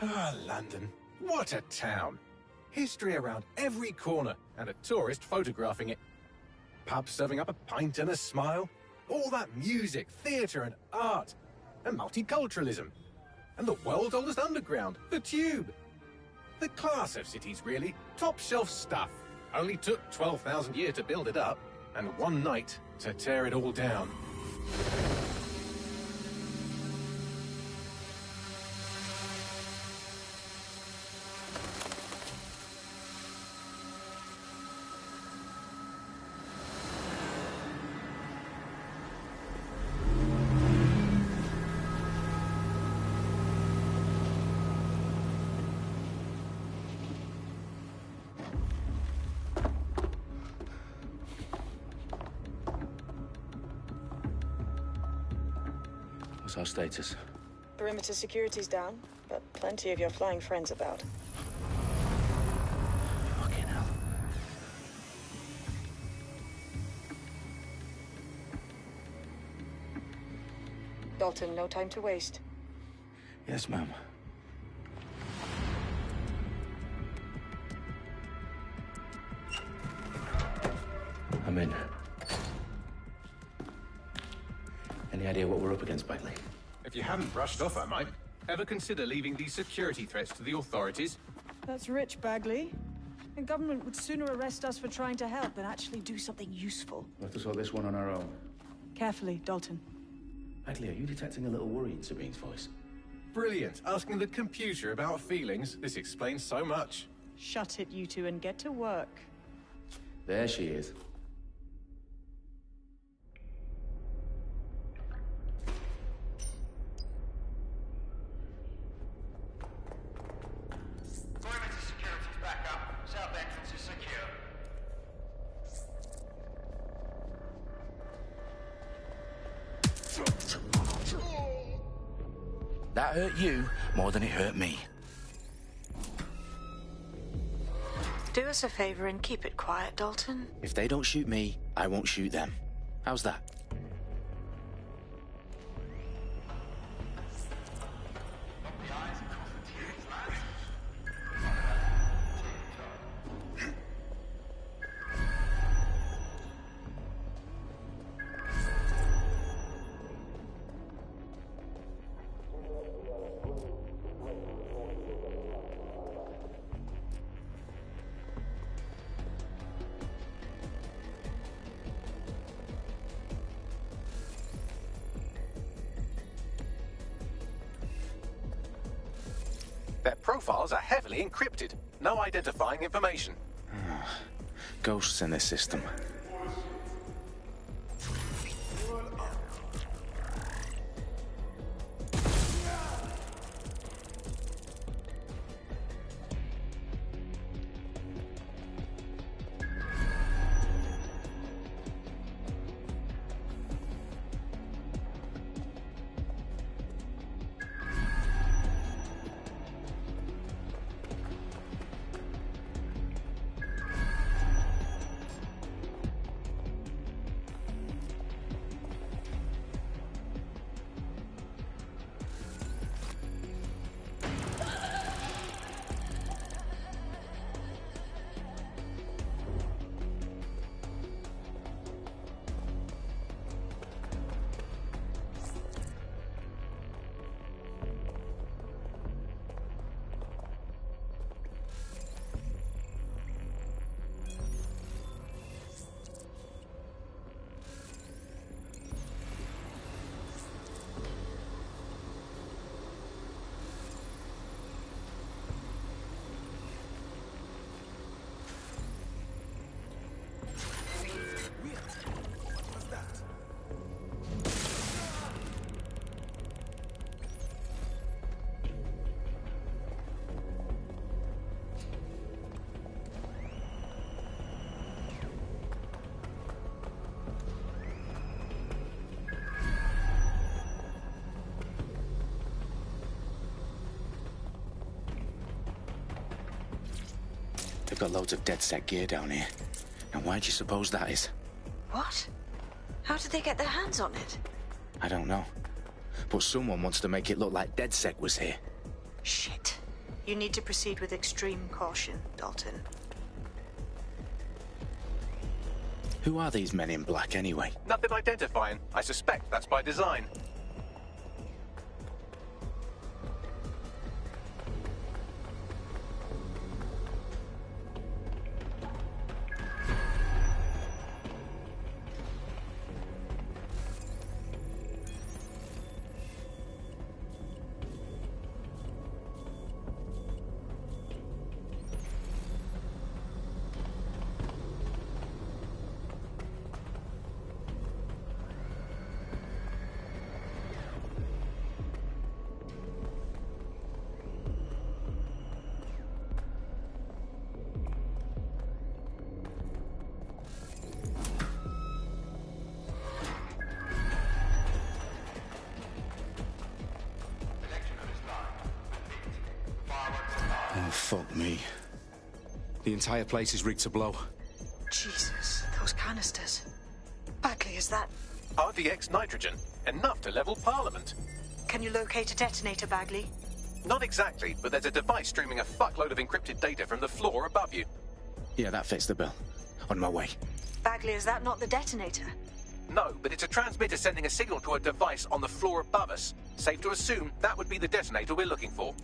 Ah, London. What a town. History around every corner, and a tourist photographing it. Pubs serving up a pint and a smile. All that music, theatre and art. And multiculturalism. And the world's oldest underground, the Tube. The class of cities, really. Top shelf stuff. Only took 12,000 years to build it up, and one night to tear it all down. What's our status? Perimeter security's down, but plenty of your flying friends about. Fucking hell. Dalton, no time to waste. Yes, ma'am. I'm in. Any idea what we're up against, Bagley? If you hadn't brushed off, I might. Ever consider leaving these security threats to the authorities? That's rich, Bagley. The government would sooner arrest us for trying to help than actually do something useful. We'll have to sort this one on our own. Carefully, Dalton. Bagley, are you detecting a little worry in Sabine's voice? Brilliant. Asking the computer about feelings. This explains so much. Shut it, you two, and get to work. There she is. Perimeter security's back up. South entrance is secure. That hurt you more than it hurt me. Do us a favor and keep it quiet, Dalton. If they don't shoot me, I won't shoot them. How's that? Their profiles are heavily encrypted. No identifying information. Ghosts in this system. They've got loads of DedSec gear down here. And why do you suppose that is? What? How did they get their hands on it? I don't know. But someone wants to make it look like DedSec was here. Shit. You need to proceed with extreme caution, Dalton. Who are these men in black anyway? Nothing identifying. I suspect that's by design. Oh, fuck me. The entire place is rigged to blow. Jesus, those canisters. Bagley, is that... RDX nitrogen. Enough to level Parliament. Can you locate a detonator, Bagley? Not exactly, but there's a device streaming a fuckload of encrypted data from the floor above you. Yeah, that fits the bill. On my way. Bagley, is that not the detonator? No, but it's a transmitter sending a signal to a device on the floor above us. Safe to assume that would be the detonator we're looking for.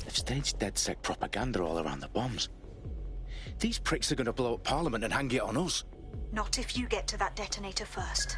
Staged DedSec propaganda all around the bombs. These pricks are going to blow up Parliament and hang it on us. Not if you get to that detonator first.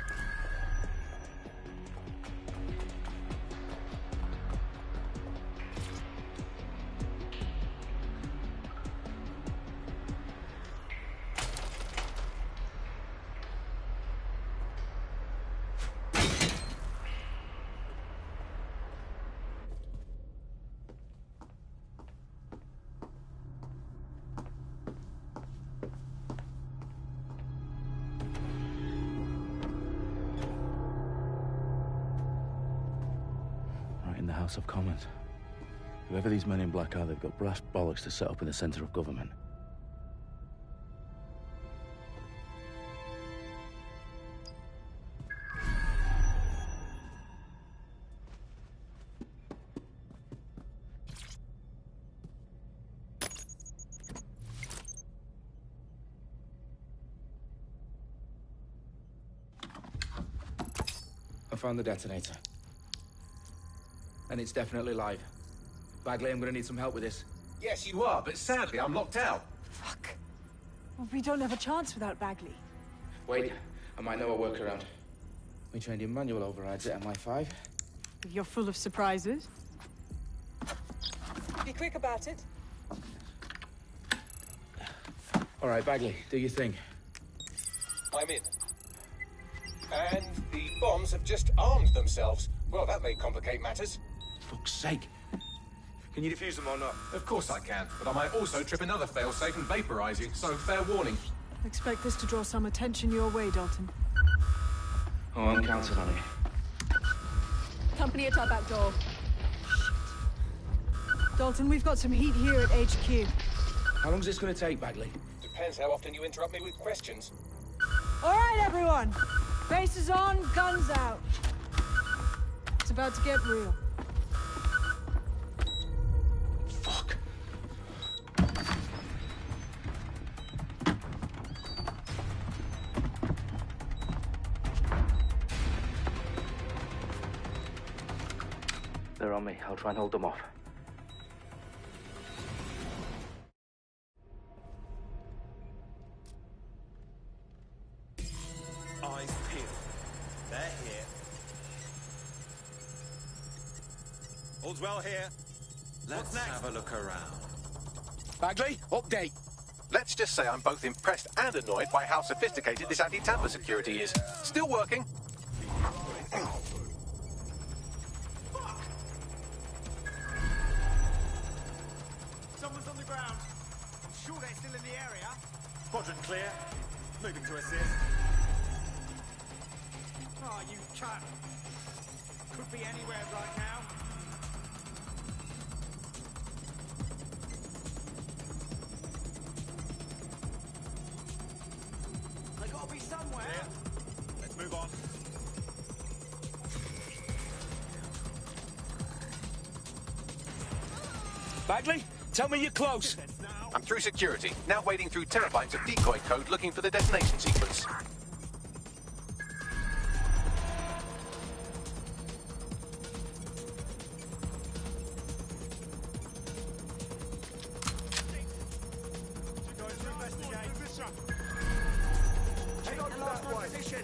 In the House of Commons. Whoever these men in black are, they've got brass bollocks to set up in the centre of government. I found the detonator. And it's definitely live. Bagley, I'm gonna need some help with this. Yes, you are, but sadly I'm locked out. Fuck. Well, we don't have a chance without Bagley. Wait, I might know a workaround. We trained in manual overrides at MI5. You're full of surprises. Be quick about it. All right, Bagley, do your thing. I'm in. And the bombs have just armed themselves. Well, that may complicate matters. Fuck's sake. Can you defuse them or not? Of course I can, but I might also trip another failsafe and vaporize you, so fair warning. Expect this to draw some attention your way, Dalton. Oh, I'm counting on it. Company at our back door. Shit. Dalton, we've got some heat here at HQ. How long's this gonna take, Bagley? Depends how often you interrupt me with questions. All right, everyone. Faces on, guns out. It's about to get real. Fuck. They're on me. I'll try and hold them off. All's well here. Let's have a look around. Bagley, update. Let's just say I'm both impressed and annoyed by how sophisticated this anti-tamper security is. Still working. Someone's on the ground. I'm sure they're still in the area. Quadrant clear. Moving to assist. Oh, you cunt. Could be anywhere right now. They gotta be somewhere. Clear. Let's move on. Bagley, tell me you're close. I'm through security, now wading through terabytes of decoy code looking for the detonation sequence.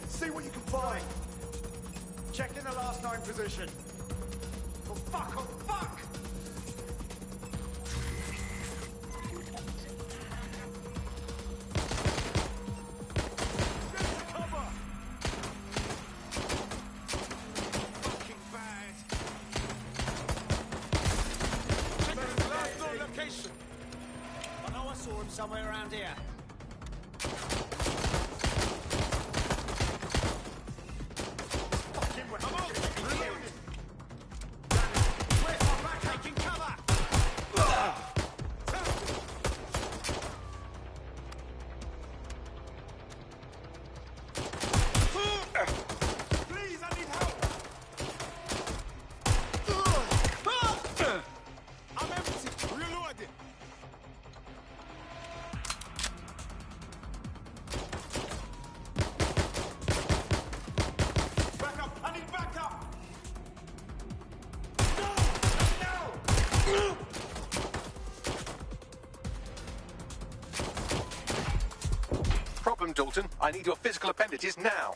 See what you can find. Check in the last known position. Oh fuck! Oh fuck! Get to cover! Fucking bad. Check in the last known location. I know I saw him somewhere around here. Problem, Dalton. I need your physical appendages now.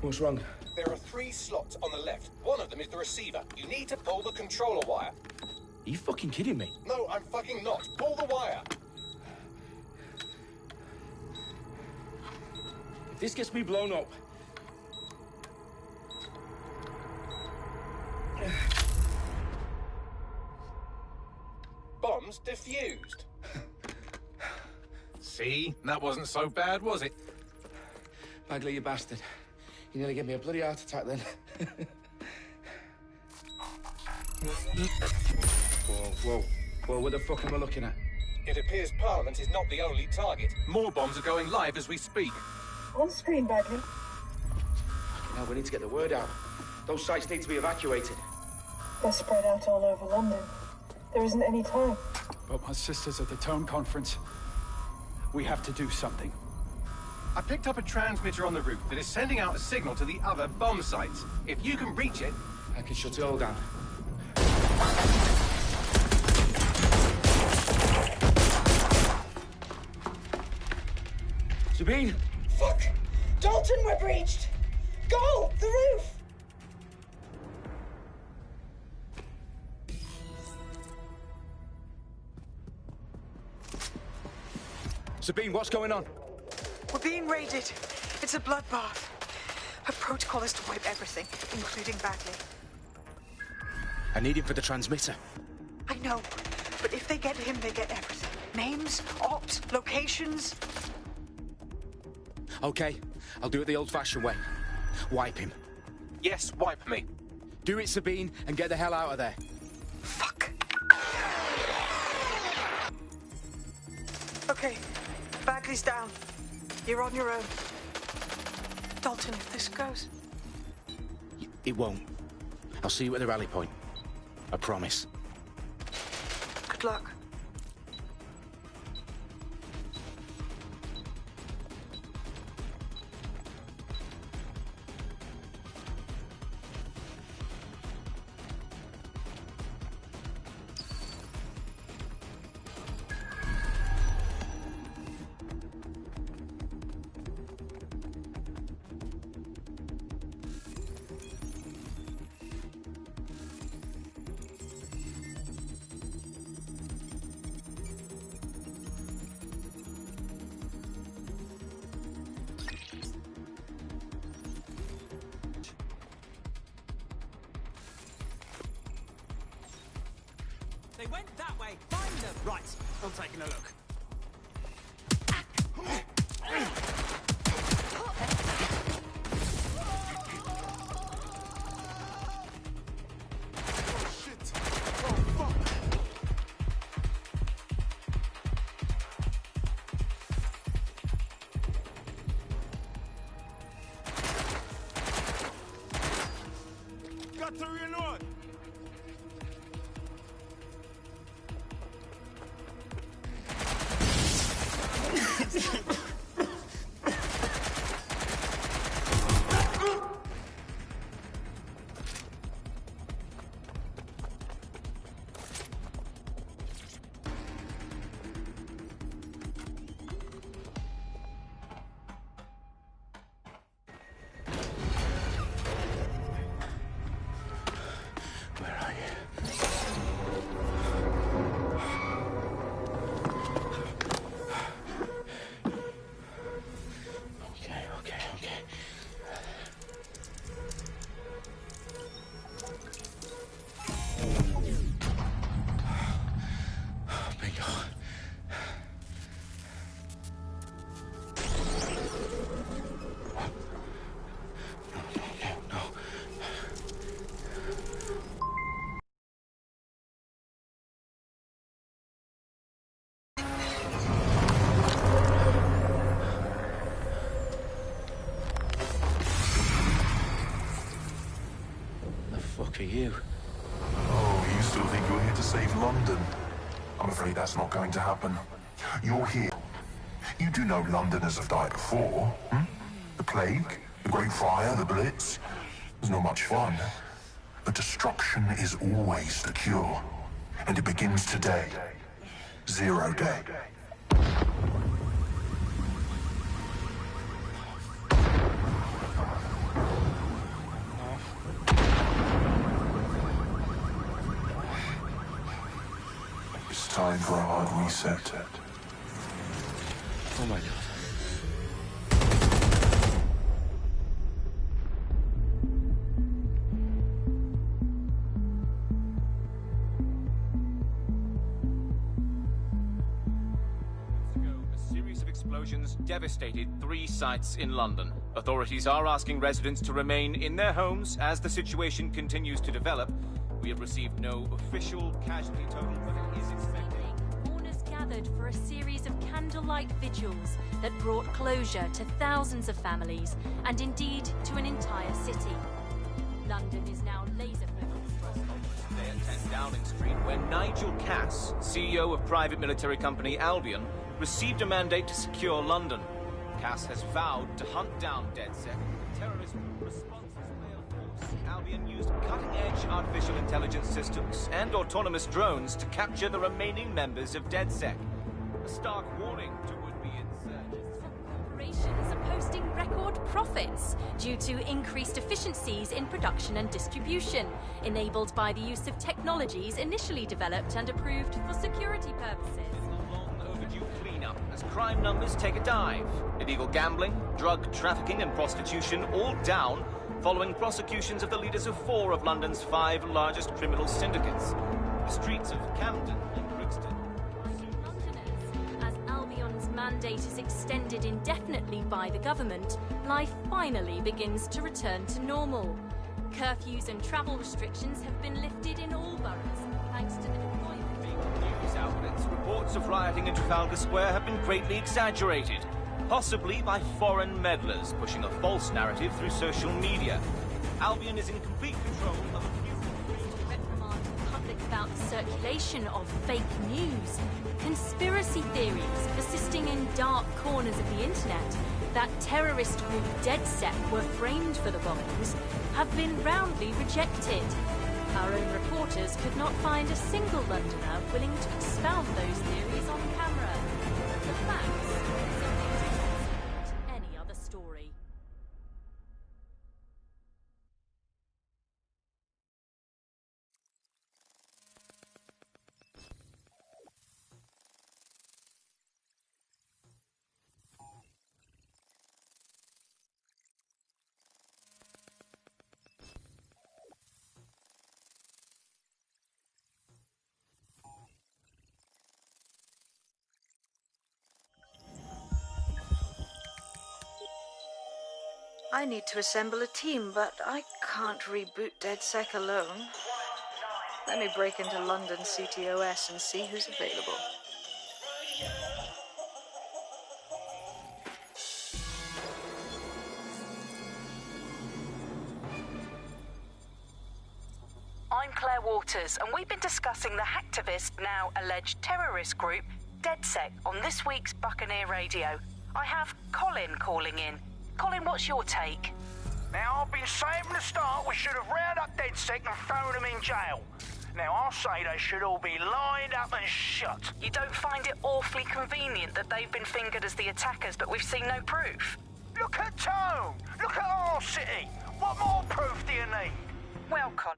What's wrong? There are 3 slots on the left. One of them is the receiver. You need to pull the controller wire. Are you fucking kidding me? No, I'm fucking not. Pull the wire. If this gets me blown up... Bombs defused. See? That wasn't so bad, was it? Bagley, you bastard. You nearly gave me a bloody heart attack then. Whoa, what the fuck am I looking at? It appears Parliament is not the only target. More bombs are going live as we speak. On screen, Bagley. Now we need to get the word out. Those sites need to be evacuated. They're spread out all over London. There isn't any time. But my sister's at the town conference. We have to do something. I picked up a transmitter on the roof that is sending out a signal to the other bomb sites. If you can reach it... I can shut it all down. Sabine! Fuck! Dalton, we're breached! Go! The roof! Sabine, what's going on? We're being raided. It's a bloodbath. Her protocol is to wipe everything, including Bagley. I need him for the transmitter. I know, but if they get him, they get everything. Names, ops, locations. Okay, I'll do it the old-fashioned way. Wipe him. Yes, wipe me. Do it, Sabine, and get the hell out of there. Fuck. Okay, Bagley's down. You're on your own. Dalton, if this goes... It won't. I'll see you at the rally point. I promise. Good luck. went that way. Find them. Right, I'm taking a look. Got to reload. Are you? Oh, you still think you're here to save London? I'm afraid that's not going to happen. You're here. You do know Londoners have died before, hmm? The Plague, the Great Fire, the Blitz. It's not much fun. But destruction is always the cure. And it begins today. Zero Day. It's time for a hard reset. Oh my God. A series of explosions devastated 3 sites in London. Authorities are asking residents to remain in their homes as the situation continues to develop. We have received no official casualty total, but it is expected. Mourners gathered for a series of candlelight vigils that brought closure to thousands of families and indeed to an entire city. London is now laser-focused. Today at 10 Downing Street, when Nigel Cass, CEO of private military company Albion, received a mandate to secure London. Cass has vowed to hunt down DedSec. Terrorist responses failed force. Albion used cutting-edge artificial intelligence systems and autonomous drones to capture the remaining members of DedSec. A stark warning to would-be insurgents. Corporations are posting record profits due to increased efficiencies in production and distribution, enabled by the use of technologies initially developed and approved for security purposes. Cleanup as crime numbers take a dive. Illegal gambling, drug trafficking and prostitution all down following prosecutions of the leaders of 4 of London's 5 largest criminal syndicates. The streets of Camden and Brixton. Londoners, as Albion's mandate is extended indefinitely by the government, life finally begins to return to normal. Curfews and travel restrictions have been lifted in all boroughs, thanks to the deployment. News outlets, reports of rioting in Trafalgar Square have been greatly exaggerated, possibly by foreign meddlers pushing a false narrative through social media. Albion is in complete control of a few reprimand the public about the circulation of fake news, conspiracy theories persisting in dark corners of the internet that terrorist group DedSec were framed for the bombings have been roundly rejected. Our own reporters could not find a single Londoner willing to expound those theories on camera. The facts simply don't support any other story. I need to assemble a team, but I can't reboot DedSec alone. Let me break into London CTOS and see who's available. I'm Claire Waters, and we've been discussing the hacktivist, now alleged terrorist group, DedSec, on this week's Buccaneer Radio. I have Colin calling in. Colin, what's your take? Now, I've been saying from the start we should have rounded up DedSec and thrown them in jail. Now, I'll say they should all be lined up and shot. You don't find it awfully convenient that they've been fingered as the attackers, but we've seen no proof? Look at Tone! Look at our city! What more proof do you need? Well, Colin.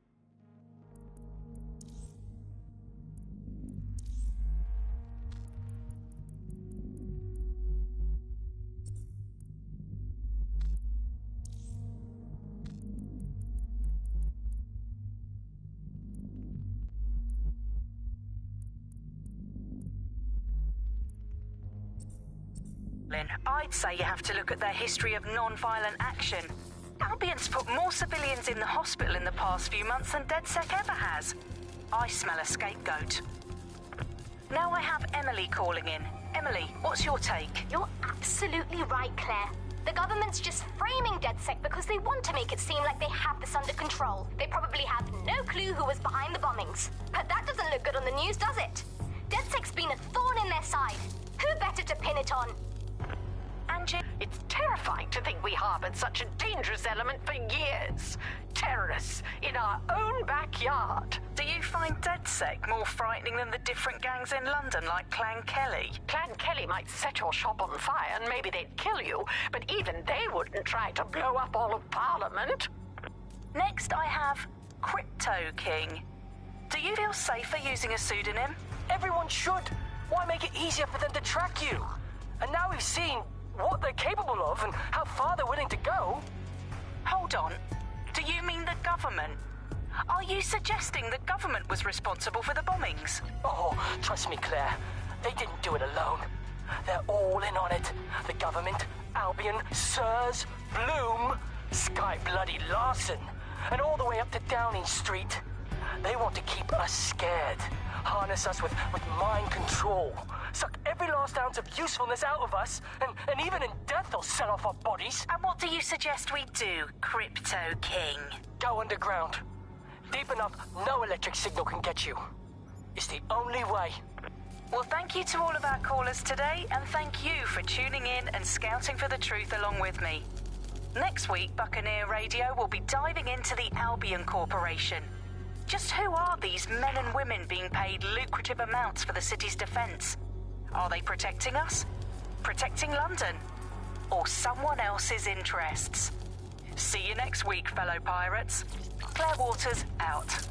I'd say you have to look at their history of non-violent action. Albion's put more civilians in the hospital in the past few months than DedSec ever has. I smell a scapegoat. Now I have Emily calling in. Emily, what's your take? You're absolutely right, Claire. The government's just framing DedSec because they want to make it seem like they have this under control. They probably have no clue who was behind the bombings. But that doesn't look good on the news, does it? DedSec's been a thorn in their side. Who better to pin it on? Angie? It's terrifying to think we harbored such a dangerous element for years. Terrorists in our own backyard. Do you find DedSec more frightening than the different gangs in London, like Clan Kelly? Clan Kelly might set your shop on fire and maybe they'd kill you, but even they wouldn't try to blow up all of Parliament. Next, I have Crypto King. Do you feel safer using a pseudonym? Everyone should. Why make it easier for them to track you? And now we've seen what they're capable of and how far they're willing to go. Hold on. Do you mean the government? Are you suggesting the government was responsible for the bombings? Oh, trust me, Claire. They didn't do it alone. They're all in on it. The government, Albion, Sirs, Bloom, Sky Bloody Larson, and all the way up to Downing Street. They want to keep us scared. Harness us with mind control. Suck every last ounce of usefulness out of us, and even in death they'll sell off our bodies. And what do you suggest we do, Crypto King? Go underground. Deep enough, no electric signal can get you. It's the only way. Well, thank you to all of our callers today, and thank you for tuning in and scouting for the truth along with me. Next week, Buccaneer Radio will be diving into the Albion Corporation. Just who are these men and women being paid lucrative amounts for the city's defense? Are they protecting us? Protecting London? Or someone else's interests? See you next week, fellow pirates. Claire Waters, out.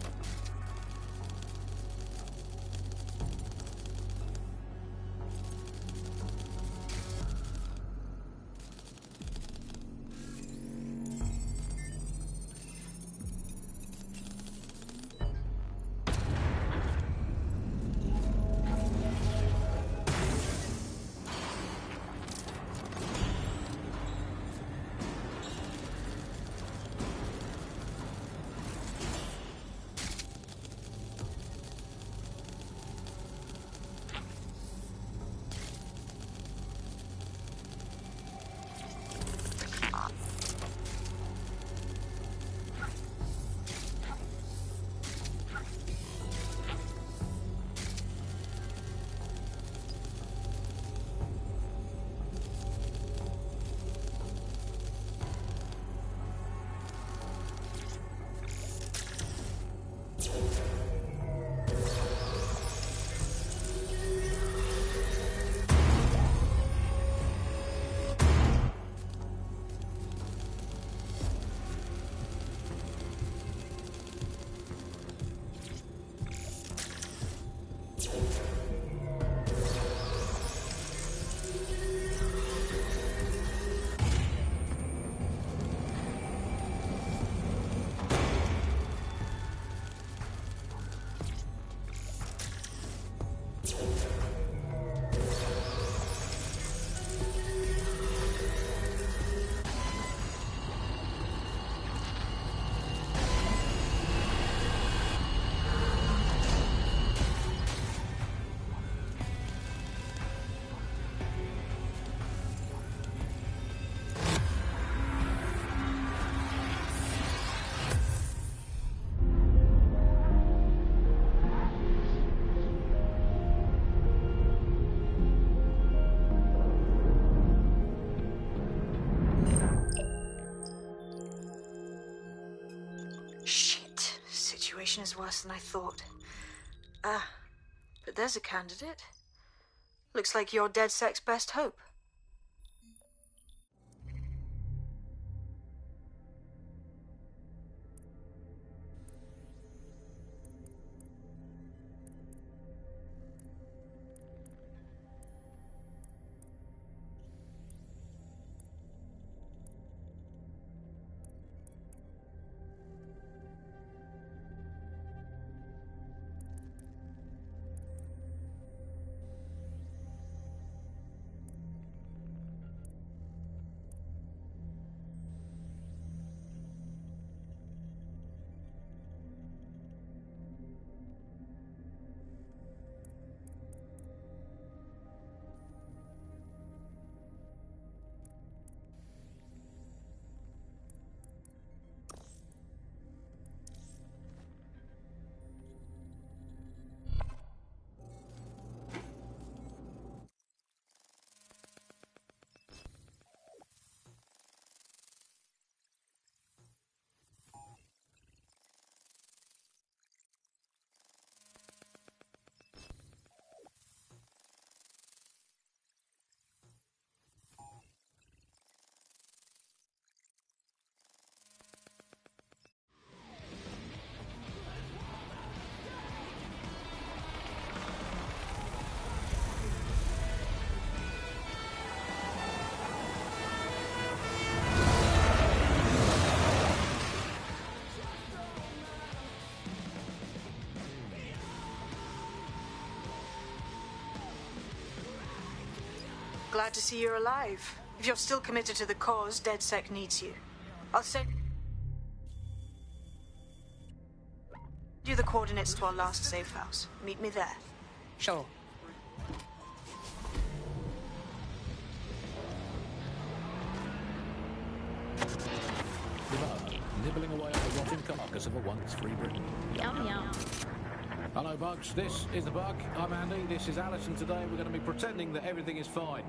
situation is worse than I thought. But there's a candidate. Looks like you're DedSec's best hope. Glad to see you're alive. If you're still committed to the cause, DedSec needs you. I'll send you the coordinates to our last safe house. Meet me there. Sure. Nibbling away at the rotting carcass of a once-free Britain. Yum yum. Hello, Bugs. This is the Bug. I'm Andy. This is Alice, and today we're going to be pretending that everything is fine.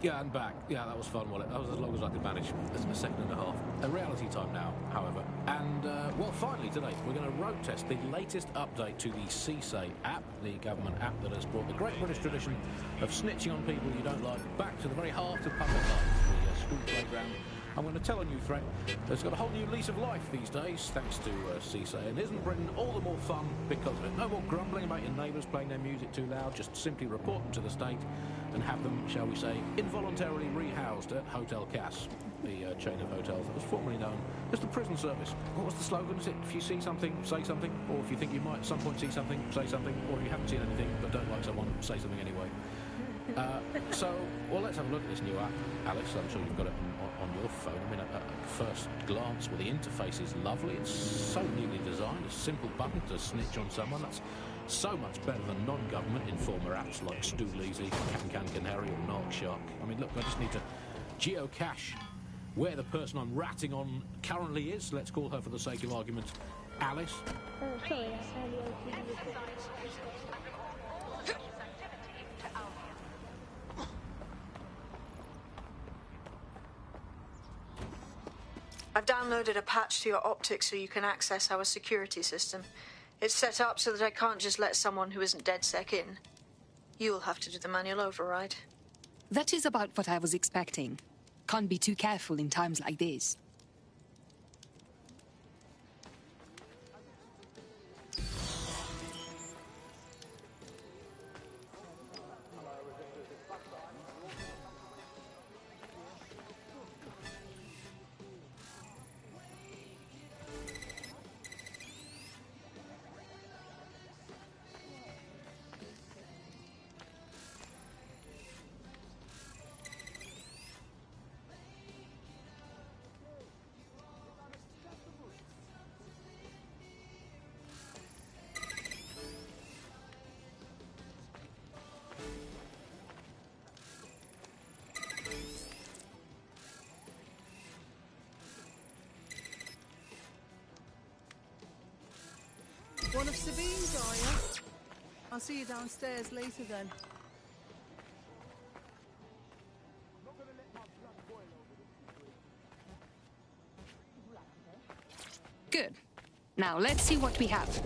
Yeah, and back. Yeah, that was fun, wasn't it? That was as long as I could manage. It's a second and a half. A reality time now, however. And, well, finally today, we're going to road test the latest update to the CSAY app, the government app that has brought the great British tradition of snitching on people you don't like back to the very heart of public life, the school playground. I'm going to tell a new threat that's got a whole new lease of life these days, thanks to CSAY. And isn't Britain all the more fun because of it? No more grumbling about your neighbours playing their music too loud. Just simply report them to the state and have them, shall we say, involuntarily rehoused at Hotel Cass, the chain of hotels that was formerly known as the prison service. What was the slogan? Is it, if you see something, say something? Or if you think you might at some point see something, say something? Or if you haven't seen anything but don't like someone, say something anyway. Well, let's have a look at this new app. Alex, I'm sure you've got it on your phone. I mean, at first glance, well, the interface is lovely. It's so neatly designed. A simple button to snitch on someone. That's so much better than non-government informer apps like Stool-Easy, Can Canary, or Narc Shark. I mean, look, I just need to geocache where the person I'm ratting on currently is. Let's call her, for the sake of argument, Alice. Oh, sorry, I've downloaded a patch to your optics so you can access our security system. It's set up so that I can't just let someone who isn't DedSec in. You'll have to do the manual override. That is about what I was expecting. Can't be too careful in times like this. One of Sabine's, are you? I'll see you downstairs later then. Good. Now, let's see what we have.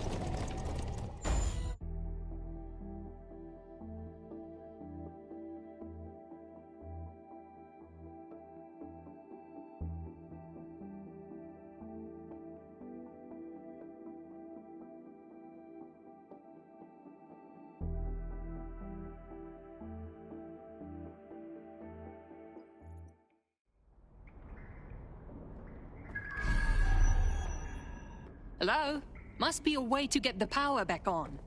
Hello? Must be a way to get the power back on.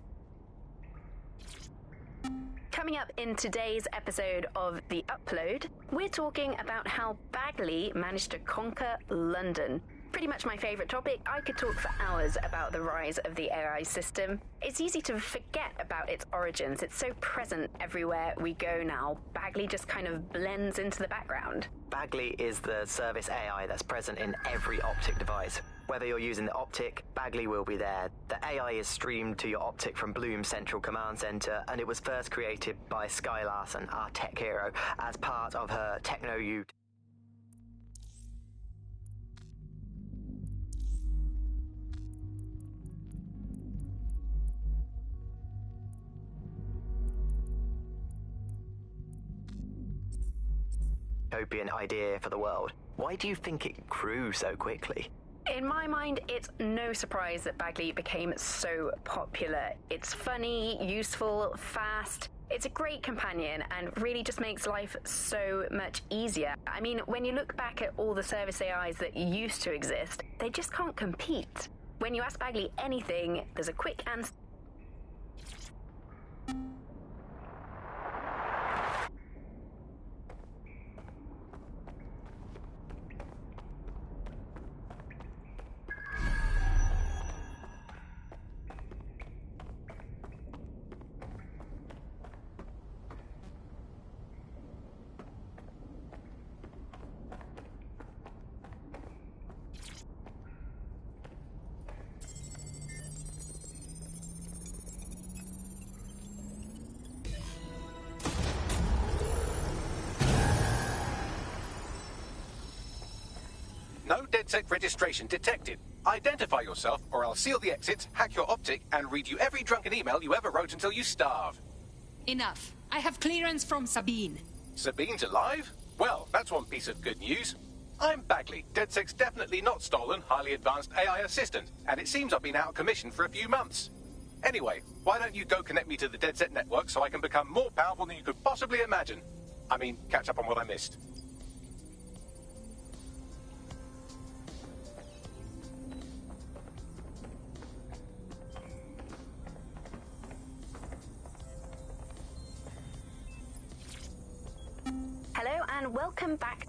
Coming up in today's episode of The Upload, we're talking about how Bagley managed to conquer London. Pretty much my favourite topic. I could talk for hours about the rise of the AI system. It's easy to forget about its origins. It's so present everywhere we go now. Bagley just kind of blends into the background. Bagley is the service AI that's present in every optic device. Whether you're using the optic, Bagley will be there. The AI is streamed to your optic from Bloom's central command center, and it was first created by Sky Larson, our tech hero, as part of her techno-utopian idea for the world. Why do you think it grew so quickly? In my mind, it's no surprise that Bagley became so popular. It's funny, useful, fast. It's a great companion and really just makes life so much easier. I mean, when you look back at all the service AIs that used to exist, they just can't compete. When you ask Bagley anything, there's a quick answer. No DedSec registration detected. Identify yourself, or I'll seal the exits, hack your optic, and read you every drunken email you ever wrote until you starve. Enough. I have clearance from Sabine. Sabine's alive? Well, that's one piece of good news. I'm Bagley, DedSec's definitely not stolen, highly advanced AI assistant, and it seems I've been out of commission for a few months. Anyway, why don't you go connect me to the DedSec network so I can become more powerful than you could possibly imagine? I mean, catch up on what I missed. Hello and welcome back.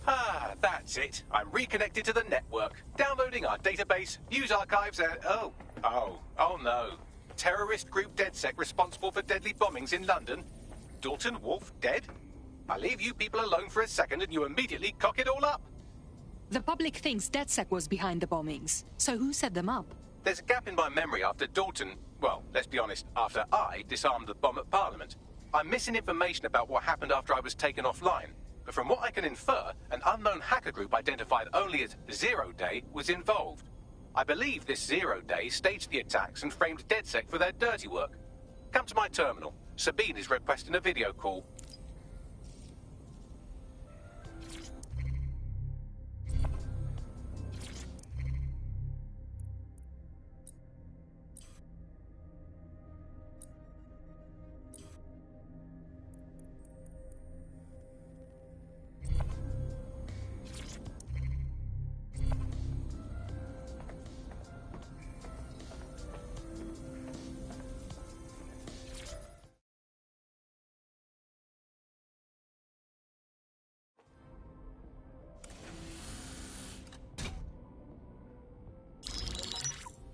Ah, that's it. I'm reconnected to the network. Downloading our database, news archives, and... Oh no. Terrorist group DedSec responsible for deadly bombings in London? Dalton Wolf dead? I leave you people alone for a second and you immediately cock it all up. The public thinks DedSec was behind the bombings. So who set them up? There's a gap in my memory after Dalton... Well, let's be honest, after I disarmed the bomb at Parliament. I'm missing information about what happened after I was taken offline. But from what I can infer, an unknown hacker group identified only as Zero Day was involved. I believe this Zero Day staged the attacks and framed DedSec for their dirty work. Come to my terminal. Sabine is requesting a video call.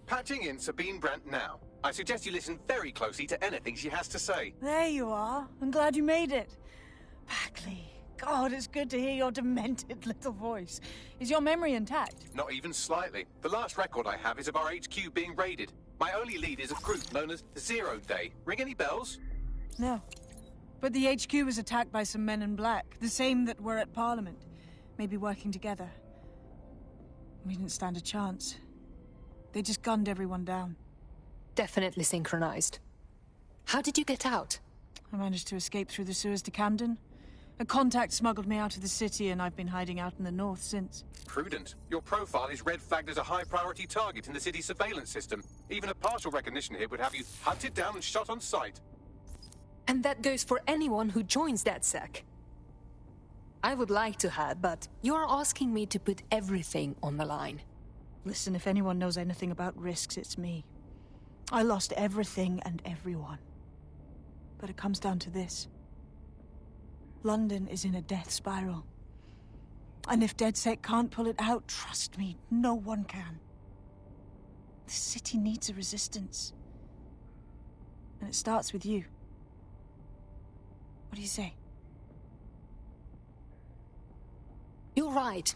Patching in Sabine Brandt now. I suggest you listen very closely to anything she has to say. There you are. I'm glad you made it. Bagley, God, it's good to hear your demented little voice. Is your memory intact? Not even slightly. The last record I have is of our HQ being raided. My only lead is a group known as Zero Day. Ring any bells? No. But the HQ was attacked by some men in black, the same that were at Parliament. Maybe working together. We didn't stand a chance. They just gunned everyone down. Definitely synchronized. How did you get out? I managed to escape through the sewers to Camden. A contact smuggled me out of the city, and I've been hiding out in the north since. Prudent. Your profile is red flagged as a high-priority target in the city's surveillance system. Even a partial recognition hit would have you hunted down and shot on sight. And that goes for anyone who joins DedSec. I would like to have, but you're asking me to put everything on the line. Listen, if anyone knows anything about risks, it's me. I lost everything and everyone. But it comes down to this. London is in a death spiral. And if DedSec can't pull it out, trust me, no one can. The city needs a resistance. And it starts with you. What do you say? You're right.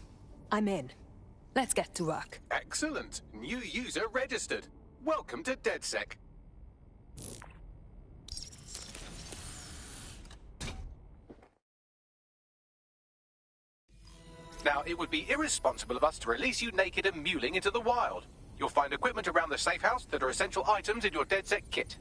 I'm in. Let's get to work. Excellent. New user registered. Welcome to DedSec. Now, it would be irresponsible of us to release you naked and mewling into the wild. You'll find equipment around the safe house that are essential items in your DedSec kit.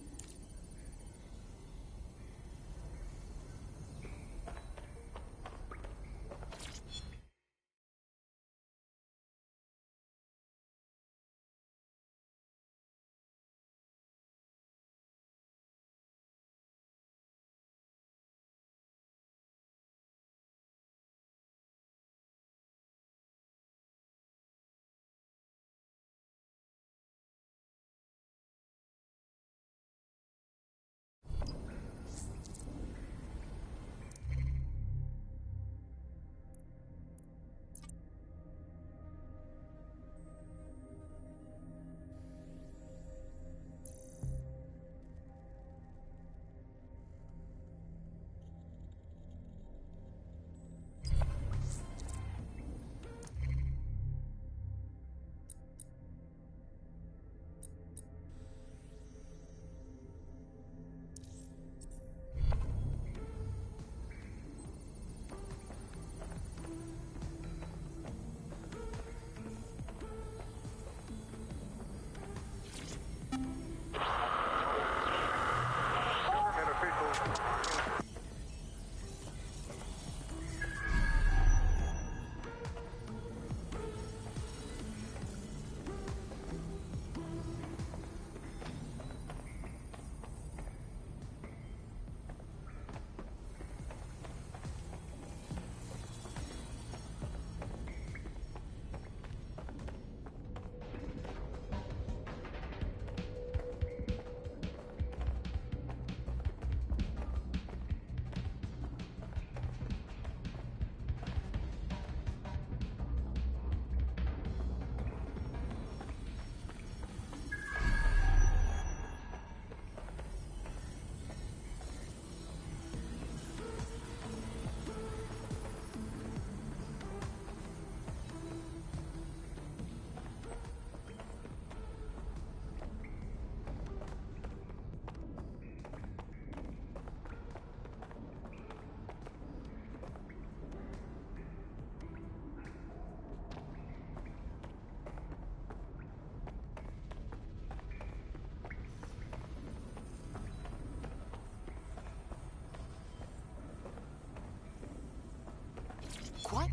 Quite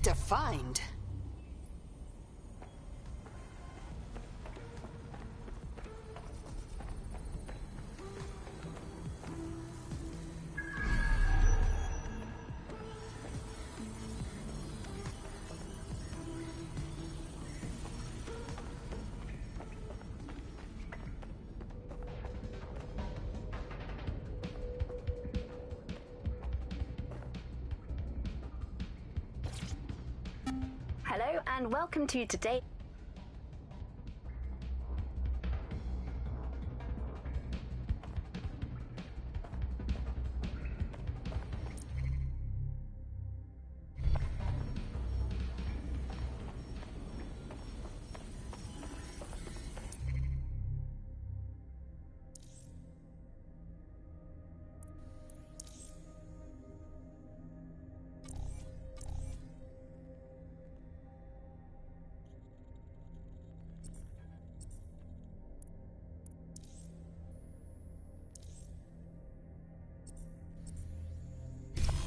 a find. Hello and welcome to today.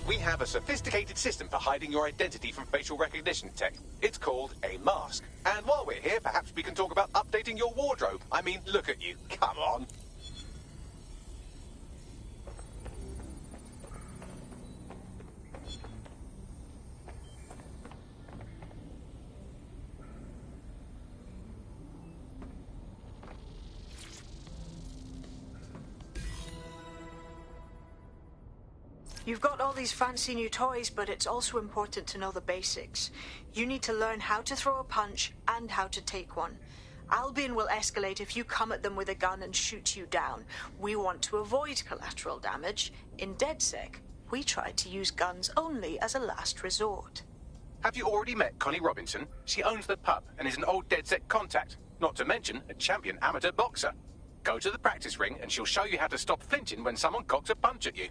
We have a sophisticated system for hiding your identity from facial recognition tech. It's called a mask. And while we're here, perhaps we can talk about updating your wardrobe. I mean, look at you. Come on. You've got all these fancy new toys, but it's also important to know the basics. You need to learn how to throw a punch and how to take one. Albion will escalate if you come at them with a gun and shoot you down. We want to avoid collateral damage. In DedSec, we try to use guns only as a last resort. Have you already met Connie Robinson? She owns the pub and is an old DedSec contact, not to mention a champion amateur boxer. Go to the practice ring and she'll show you how to stop flinching when someone cocks a punch at you.